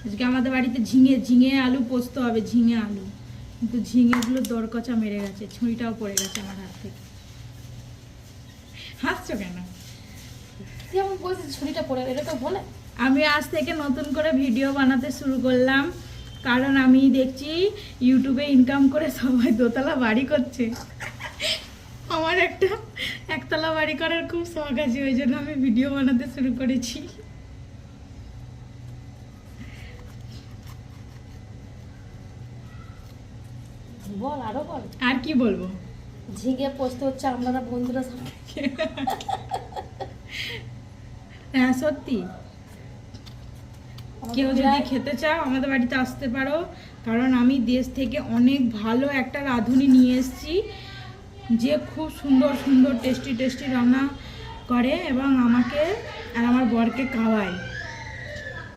আজকে আমাদের বাড়িতে ঝিঙে আলু পোস্ত হবে, ঝিঙে আলু, কিন্তু ঝিঙেগুলো দরকচা মেরে গেছে, ছুরিটাও পড়ে গেছে আমার হাত থেকে। হাসছো কেন? যেমন বলছি ছুরিটা পড়ে এটা তো বলে। আমি আজ থেকে নতুন করে ভিডিও বানাতে শুরু করলাম, কারণ আমি দেখছি ইউটিউবে ইনকাম করে সবাই দোতলা বাড়ি করছে। আমার একটা একতলা বাড়ি করার খুব শখ আছে, ওই জন্য আমি ভিডিও বানাতে শুরু করেছি। বল আরো বল। আর কি বলবো? ঝিঙে পোস্ত হচ্ছে আমরা বন্ধুরা সবাই। হ্যাঁ সত্যি, কেউ যদি খেতে চাও আমাদের বাড়িতে আসতে পারো, কারণ আমি দেশ থেকে অনেক ভালো একটা রাঁধুনি নিয়ে এসেছি, যে খুব সুন্দর সুন্দর টেস্টি টেস্টি রান্না করে এবং আমাকে আর আমার বরকে খাওয়ায়।